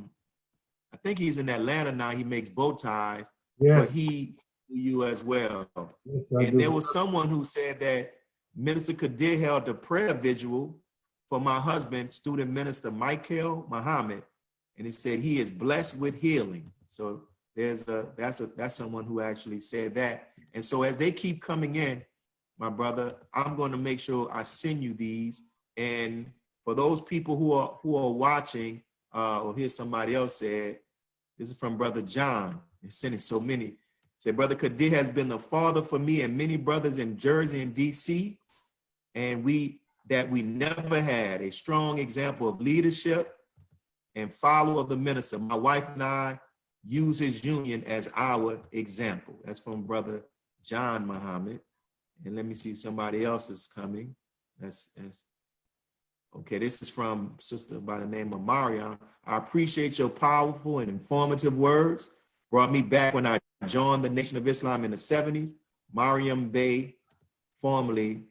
think he's in Atlanta now. He makes bow ties, Yes. but you as well. Yes, and there was someone who said that Minister Khadir held a prayer vigil for my husband, student minister Michael Muhammad, and he said he is blessed with healing. So that's someone who actually said that. And so as they keep coming in, my brother, I'm going to make sure I send you these. And for those people who are watching, or here's somebody else said, this is from Brother John. He's sending so many. Said, Brother Khadir has been the father for me and many brothers in Jersey and DC, and we never had a strong example of leadership and follow of the minister. My wife and I use his union as our example. That's from Brother John Muhammad. And let me see, somebody else is coming. That's okay, this is from sister by the name of Mariam. I appreciate your powerful and informative words. Brought me back when I joined the Nation of Islam in the 70s. Mariam Bey, formerly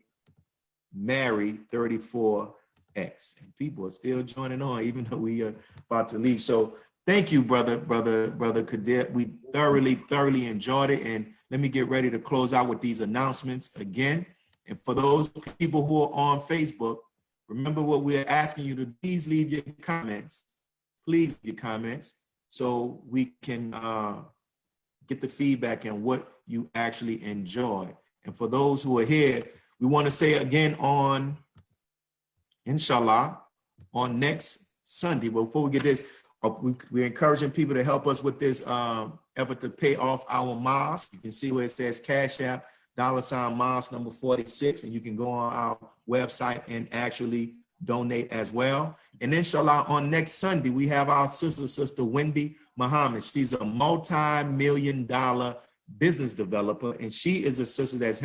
Mary 34X. And people are still joining on, even though we are about to leave. So thank you, brother Khadir. We thoroughly enjoyed it. And let me get ready to close out with these announcements again. And for those people who are on Facebook, remember what we're asking you to please leave your comments. Please leave your comments so we can get the feedback and what you actually enjoy. And for those who are here, we want to say again on, inshallah, on next Sunday. But before we get this, we're encouraging people to help us with this effort to pay off our mosque. You can see where it says Cash App, $mosque number 46, and you can go on our website and actually donate as well. And inshallah, on next Sunday, we have our sister Wendy Muhammad. She's a multi-million-dollar business developer, and she is a sister that's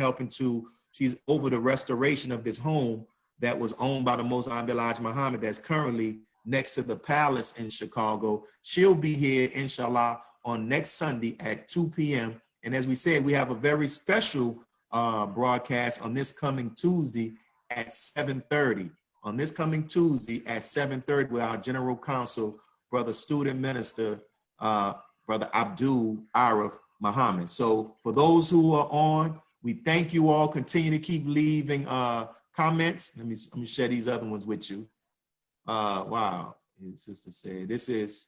she's over the restoration of this home that was owned by the Most High Elijah Muhammad that's currently next to the palace in Chicago. She'll be here, inshallah, on next Sunday at 2 p.m. And as we said, we have a very special broadcast on this coming Tuesday at 7:30. On this coming Tuesday at 7:30 with our General Counsel, Brother Student Minister, Brother Abdul Arif Muhammad. So for those who are on, we thank you all. Continue to keep leaving comments. Let me share these other ones with you. Wow, his sister said, this is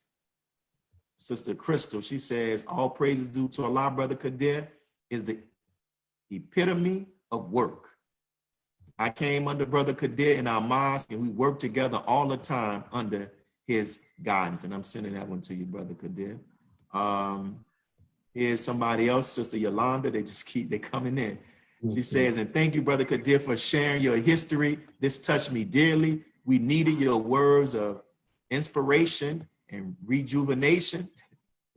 Sister Crystal. She says, all praises due to Allah. Brother Khadir is the epitome of work. I came under Brother Khadir in our mosque, and we work together all the time under his guidance. And I'm sending that one to you, Brother Khadir. Here's somebody else, Sister Yolanda. They're coming in. She says, and thank you, Brother Khadir, for sharing your history. This touched me dearly. We needed your words of inspiration and rejuvenation.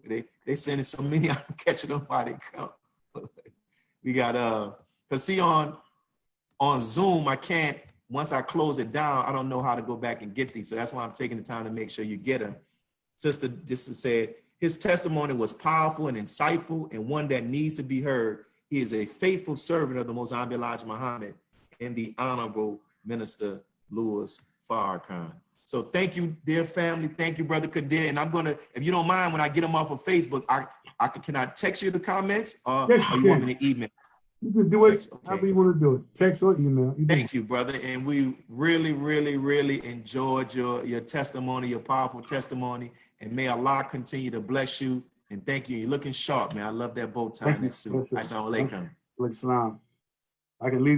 They sending so many, I'm catching them while they come. We got, cause see on Zoom, I can't, once I close it down, I don't know how to go back and get these. So that's why I'm taking the time to make sure you get them. Sister said, his testimony was powerful and insightful and one that needs to be heard. He is a faithful servant of the Most High Elijah Muhammad and the Honorable Minister Louis Farrakhan. So thank you, dear family. Thank you, Brother Khadir. And I'm gonna, if you don't mind, when I get them off of Facebook, can I text you the comments or, yes, or you want me to email? You can do it however you want to do it. Text or email. Thank you, brother. And we really enjoyed your testimony, your powerful testimony. And may Allah continue to bless you. And thank you. You're looking sharp, man. I love that bow tie and that suit. Assalamu alaikum. Like salam. I can leave.